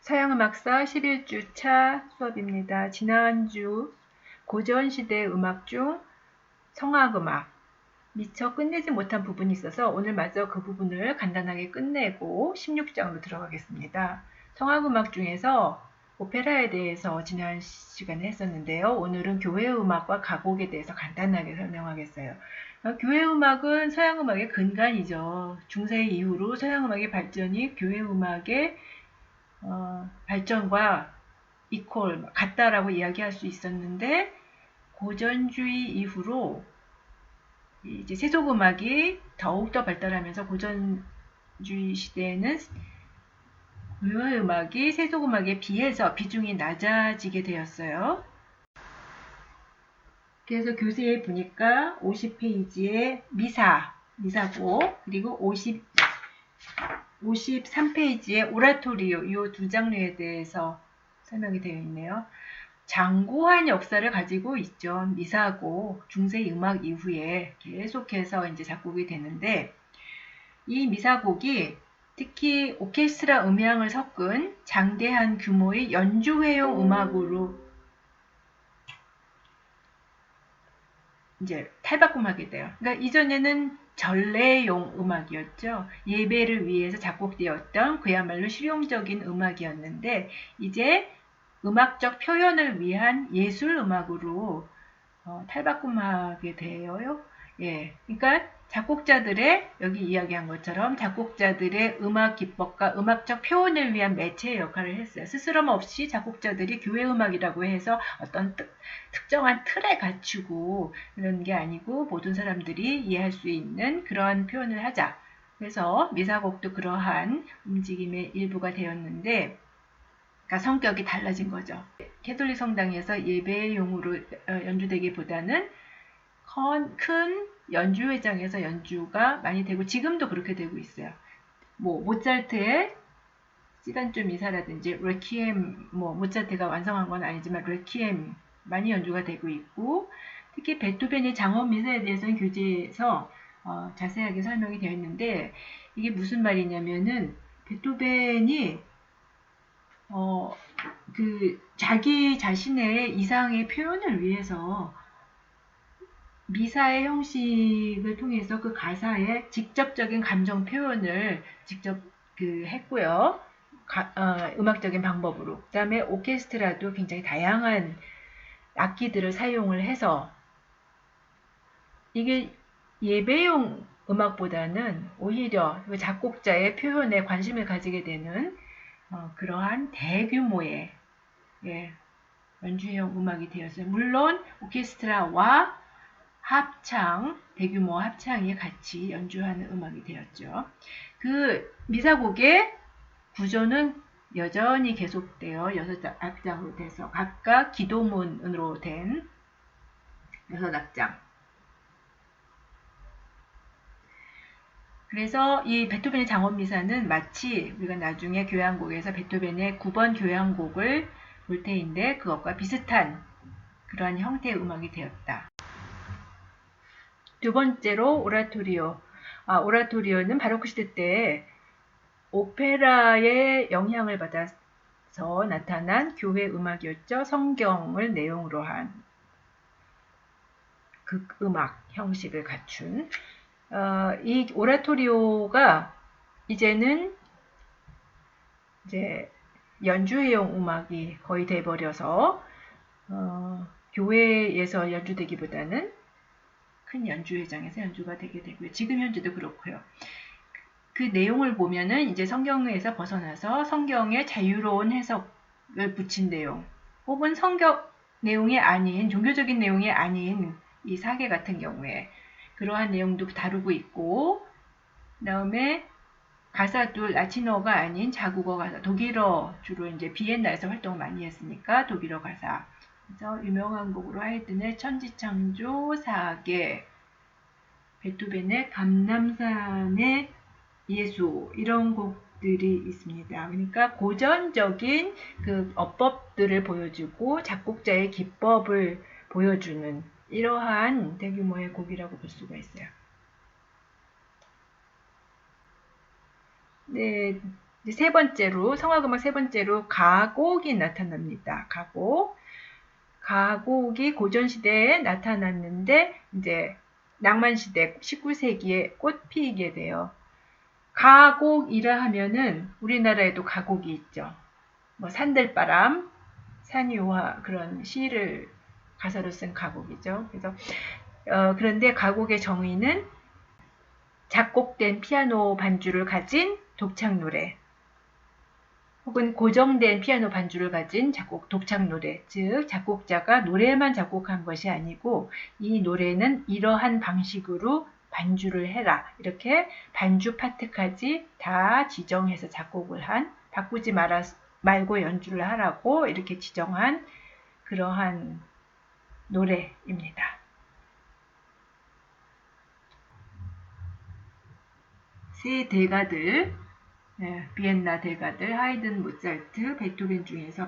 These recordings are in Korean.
서양음악사 11주차 수업입니다. 지난주 고전시대 음악 중 성악음악 미처 끝내지 못한 부분이 있어서 오늘 마저 그 부분을 간단하게 끝내고 16장으로 들어가겠습니다. 성악음악 중에서 오페라에 대해서 지난 시간에 했었는데요. 오늘은 교회음악과 가곡에 대해서 간단하게 설명하겠어요. 교회음악은 서양음악의 근간이죠. 중세 이후로 서양음악의 발전이 교회음악의 발전과 같다라고 이야기할 수 있었는데, 고전주의 이후로 이제 세속음악이 더욱더 발달하면서 고전주의 시대에는 교회음악이 세속음악에 비해서 비중이 낮아지게 되었어요. 그래서 교재에 보니까 50페이지에 미사곡, 그리고 53페이지에 오라토리오, 이 두 장르에 대해서 설명이 되어 있네요. 장고한 역사를 가지고 있죠. 미사곡, 중세 음악 이후에 계속해서 이제 작곡이 되는데, 이 미사곡이 특히 오케스트라 음향을 섞은 장대한 규모의 연주회용 음악으로 이제 탈바꿈하게 돼요. 그러니까 이전에는 전래용 음악이었죠. 예배를 위해서 작곡되었던 그야말로 실용적인 음악이었는데, 이제 음악적 표현을 위한 예술 음악으로 탈바꿈하게 돼요. 예, 그러니까 작곡자들의, 여기 이야기한 것처럼 작곡자들의 음악 기법과 음악적 표현을 위한 매체의 역할을 했어요. 스스럼 없이 작곡자들이 교회 음악이라고 해서 어떤 특정한 틀에 갖추고 그런 게 아니고, 모든 사람들이 이해할 수 있는 그러한 표현을 하자. 그래서 미사곡도 그러한 움직임의 일부가 되었는데, 그러니까 성격이 달라진 거죠. 캐톨릭 성당에서 예배용으로 연주되기보다는 큰 연주회장에서 연주가 많이 되고, 지금도 그렇게 되고 있어요. 모차르트의 시간조 미사라든지 레퀴엠, 모차르트가 완성한 건 아니지만 레퀴엠 많이 연주가 되고 있고, 특히 베토벤의 장원 미사에 대해서는 교재에서 자세하게 설명이 되어 있는데, 이게 무슨 말이냐면은 베토벤이 자기 자신의 이상의 표현을 위해서 미사의 형식을 통해서 그 가사의 직접적인 감정 표현을 직접 했고요. 음악적인 방법으로. 그 다음에 오케스트라도 굉장히 다양한 악기들을 사용을 해서, 이게 예배용 음악보다는 오히려 작곡자의 표현에 관심을 가지게 되는 그러한 대규모의 연주용 음악이 되었어요. 물론 오케스트라와 대규모 합창이 같이 연주하는 음악이 되었죠. 그 미사곡의 구조는 여전히 계속되어 6악장으로 돼서 각각 기도문으로 된 6악장. 그래서 이 베토벤의 장원미사는 마치 우리가 나중에 교향곡에서 베토벤의 9번 교향곡을 볼 테인데, 그것과 비슷한 그러한 형태의 음악이 되었다. 두 번째로 오라토리오. 오라토리오는 바로크 시대 때 오페라의 영향을 받아서 나타난 교회 음악이었죠. 성경을 내용으로 한 극음악 형식을 갖춘 이 오라토리오가 이제는 이제 연주회용 음악이 거의 돼버려서 교회에서 연주되기보다는 큰 연주회장에서 연주가 되게 되고요. 지금 현재도 그렇고요. 그 내용을 보면은 이제 성경에서 벗어나서 성경의 자유로운 해석을 붙인 내용, 혹은 성경 내용이 아닌, 종교적인 내용이 아닌 이 사계 같은 경우에 그러한 내용도 다루고 있고, 그 다음에 가사도 라틴어가 아닌 자국어 가사, 독일어, 주로 이제 비엔나에서 활동을 많이 했으니까 독일어 가사. 그래서 유명한 곡으로 하이든의 천지창조 사계, 베토벤의 감람산의 예수, 이런 곡들이 있습니다. 그러니까 고전적인 그 어법들을 보여주고 작곡자의 기법을 보여주는 이러한 대규모의 곡이라고 볼 수가 있어요. 네, 이제 세 번째로, 성악음악 세 번째로 가곡이 나타납니다. 가곡이 고전시대에 나타났는데, 이제 낭만시대 19세기에 꽃 피게 돼요. 가곡이라 하면은 우리나라에도 가곡이 있죠. 뭐 산들바람, 산유화 그런 시를 가사로 쓴 가곡이죠. 그래서 그런데 가곡의 정의는 작곡된 피아노 반주를 가진 독창 노래, 혹은 고정된 피아노 반주를 가진 독창 노래, 즉 작곡자가 노래만 작곡한 것이 아니고 이 노래는 이러한 방식으로 반주를 해라, 이렇게 반주 파트까지 다 지정해서 작곡을 한, 바꾸지 말고 연주를 하라고 이렇게 지정한 그러한 노래입니다. 세 대가들, 비엔나 대가들, 하이든, 모차르트, 베토벤 중에서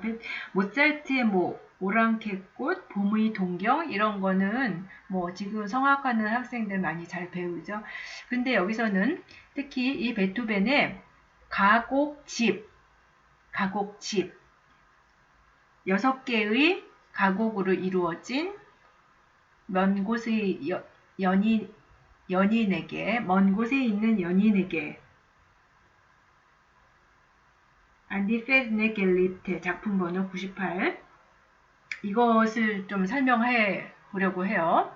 모차르트의 뭐 오랑캐꽃, 봄의 동경 이런 거는 뭐 지금 성악하는 학생들 많이 잘 배우죠. 근데 여기서는 특히 이 베토벤의 가곡집 6개의 가곡으로 이루어진 먼 곳의 연인에게, 먼 곳에 있는 연인에게, 안디페르네 겔리테 작품 번호 98, 이것을 좀 설명해 보려고 해요.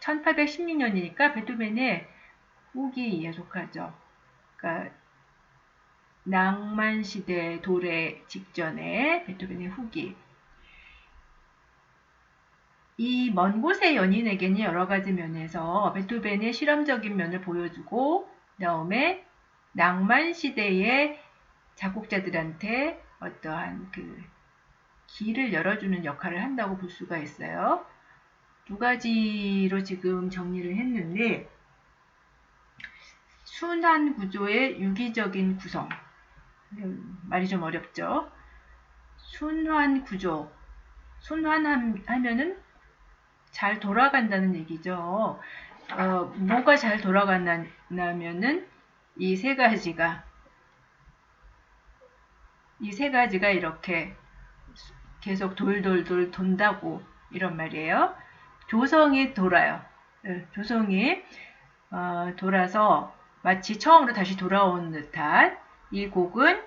1816년이니까 베토벤의 후기에 속하죠. 그러니까 낭만시대 도래 직전에 베토벤의 후기. 이 먼 곳의 연인에게는 여러 가지 면에서 베토벤의 실험적인 면을 보여주고, 그 다음에 낭만시대의 작곡자들한테 어떠한 그 길을 열어주는 역할을 한다고 볼 수가 있어요. 두 가지로 지금 정리를 했는데, 순환 구조의 유기적인 구성. 말이 좀 어렵죠? 순환 구조. 순환하면은 잘 돌아간다는 얘기죠. 뭐가 잘 돌아간다면은 이 세 가지가 이렇게 계속 돌돌돌 돈다고, 이런 말이에요. 조성이 돌아요. 조성이 돌아서 마치 처음으로 다시 돌아온 듯한 이 곡은,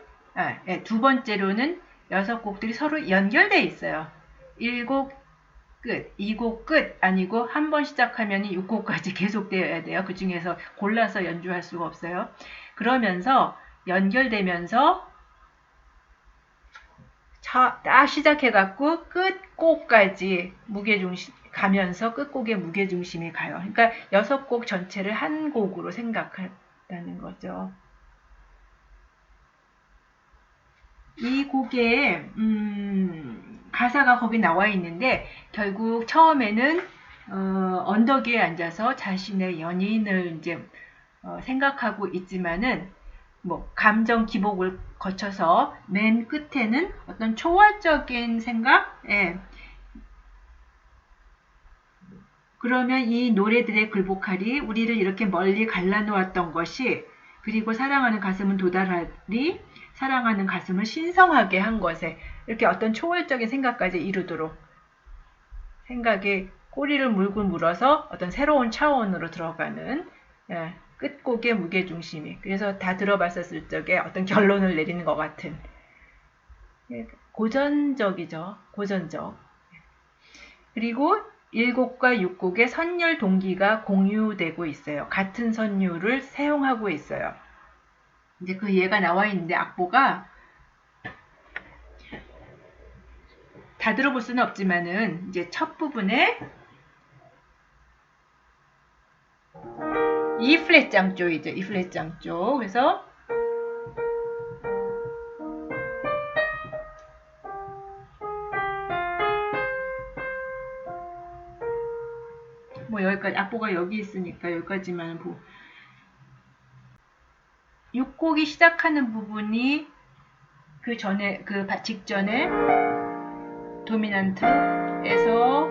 두 번째로는 6곡들이 서로 연결되어 있어요. 1곡 끝, 2곡 끝 아니고 한 번 시작하면 6곡까지 계속되어야 돼요. 그 중에서 골라서 연주할 수가 없어요. 그러면서 연결되면서 딱 시작해갖고 끝곡까지 무게중심 가면서 끝곡의 무게중심이 가요. 그러니까 6곡 전체를 한 곡으로 생각한다는 거죠. 이 곡에 가사가 거기 나와 있는데, 결국 처음에는 언덕 위에 앉아서 자신의 연인을 이제 생각하고 있지만은, 뭐 감정 기복을 거쳐서 맨 끝에는 어떤 초월적인 생각, 그러면 이 노래들의 굴복하리, 우리를 이렇게 멀리 갈라놓았던 것이, 그리고 사랑하는 가슴은 도달하리, 사랑하는 가슴을 신성하게 한 것에, 이렇게 어떤 초월적인 생각까지 이루도록, 생각에 꼬리를 물고 물어서 어떤 새로운 차원으로 들어가는, 끝곡의 무게중심이, 그래서 다 들어봤었을 적에 어떤 결론을 내리는 것 같은, 고전적이죠. 고전적. 그리고 1곡과 6곡의 선율 동기가 공유되고 있어요. 같은 선율을 사용하고 있어요. 이제 그 예가 나와 있는데, 악보가 다 들어볼 수는 없지만은, 이제 첫 부분에 E 플랫 장조이죠. E 플랫 장조. 그래서 뭐 여기까지, 악보가 여기 있으니까 여기까지만 보고, 6곡이 시작하는 부분이 그 전에, 그 직전에 도미난트에서,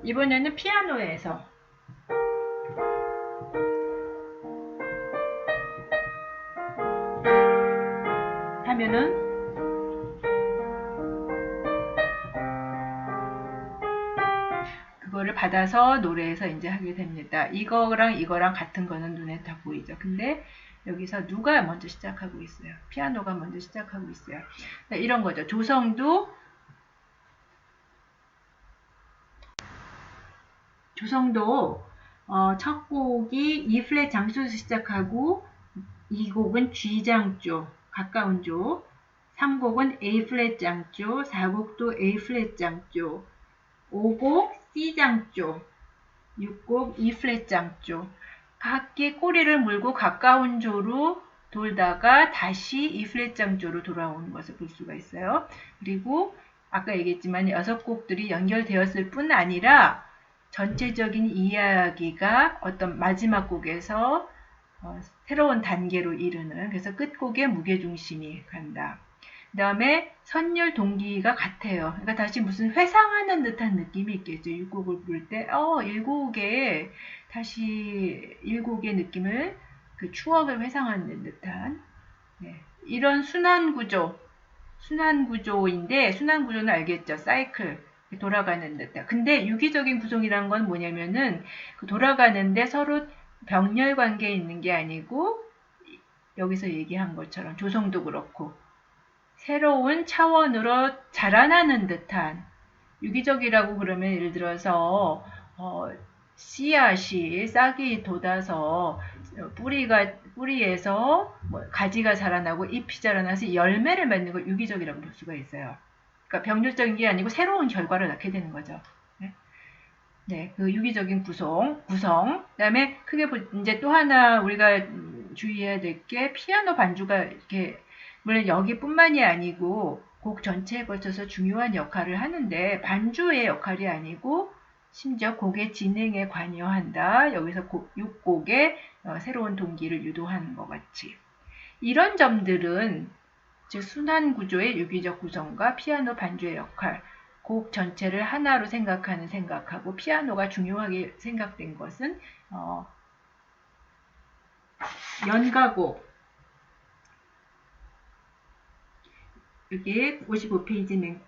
이번에는 피아노에서 하면은 그거를 받아서 노래에서 이제 하게 됩니다. 이거랑 이거랑 같은 거는 눈에 다 보이죠. 근데 여기서 누가 먼저 시작하고 있어요? 피아노가 먼저 시작하고 있어요. 이런 거죠. 조성도 첫 곡이 E 플랫 장조에서 시작하고 이 곡은 G 장조, 가까운 조, 3곡은 A 플랫 장조, 4곡도 A 플랫 장조, 5곡 C 장조, 6곡 E 플랫 장조. 각기 꼬리를 물고 가까운 조로 돌다가 다시 E 플랫 장조로 돌아오는 것을 볼 수가 있어요. 그리고 아까 얘기했지만 6곡들이 연결되었을 뿐 아니라 전체적인 이야기가 어떤 마지막 곡에서 새로운 단계로 이르는, 그래서 끝곡에 무게중심이 간다. 그 다음에 선율 동기가 같아요. 그러니까 다시 무슨 회상하는 듯한 느낌이 있겠죠. 1곡을 부를 때 1곡에 다시 1곡의 느낌을, 그 추억을 회상하는 듯한, 네. 이런 순환구조인데, 순환구조는 알겠죠. 사이클, 돌아가는 듯한. 근데 유기적인 구성이란 건 뭐냐면은 그 돌아가는데 서로 병렬 관계에 있는 게 아니고, 여기서 얘기한 것처럼 조성도 그렇고 새로운 차원으로 자라나는 듯한, 유기적이라고 그러면 예를 들어서 씨앗이 싹이 돋아서 뿌리에서 가지가 자라나고 잎이 자라나서 열매를 맺는 걸 유기적이라고 볼 수가 있어요. 그러니까 병렬적인 게 아니고 새로운 결과를 낳게 되는 거죠. 네, 그 유기적인 구성. 그다음에 크게 이제 또 하나 우리가 주의해야 될 게 피아노 반주가 이렇게 물론 여기뿐만이 아니고 곡 전체에 걸쳐서 중요한 역할을 하는데 반주의 역할이 아니고 심지어 곡의 진행에 관여한다. 여기서 6곡의 새로운 동기를 유도하는 것 같이. 이런 점들은 즉 순환 구조의 유기적 구성과 피아노 반주의 역할, 곡 전체를 하나로 생각하고 피아노가 중요하게 생각된 것은 연가곡, 여기 55페이지 맨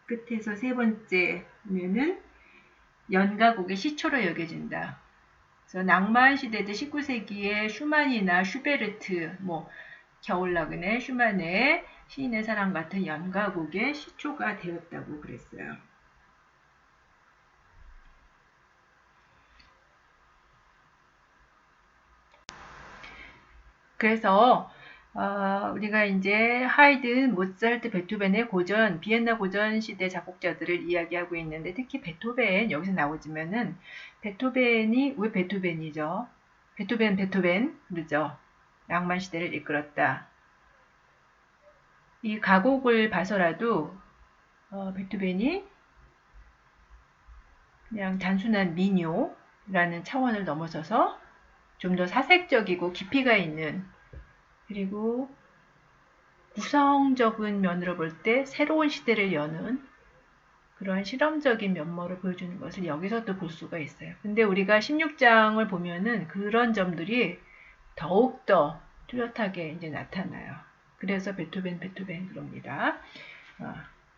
끝에서 세 번째면은 연가곡의 시초로 여겨진다. 그래서 낭만 시대때 19세기에 슈만이나 슈베르트, 겨울나그네, 슈만의 시인의 사랑 같은 연가곡의 시초가 되었다고 그랬어요. 그래서 우리가 이제 하이든, 모차르트, 베토벤의 비엔나 고전 시대 작곡자들을 이야기하고 있는데 특히 베토벤 여기서 나오지만은 베토벤이 왜 베토벤이죠? 베토벤 그러죠. 낭만 시대를 이끌었다. 이 가곡을 봐서라도 베토벤이 그냥 단순한 민요라는 차원을 넘어서서 좀 더 사색적이고 깊이가 있는, 그리고 구성적인 면으로 볼 때 새로운 시대를 여는 그러한 실험적인 면모를 보여주는 것을 여기서 또 볼 수가 있어요. 근데 우리가 16장을 보면은 그런 점들이 더욱더 뚜렷하게 이제 나타나요. 그래서 베토벤 그럽니다.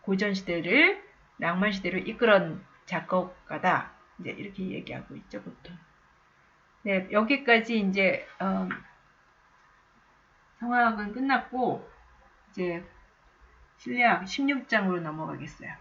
고전 시대를, 낭만 시대를 이끌은 작곡가다. 이제 이렇게 얘기하고 있죠, 보통. 네, 여기까지 이제 성악은 끝났고 이제 실내악 16장으로 넘어가겠어요.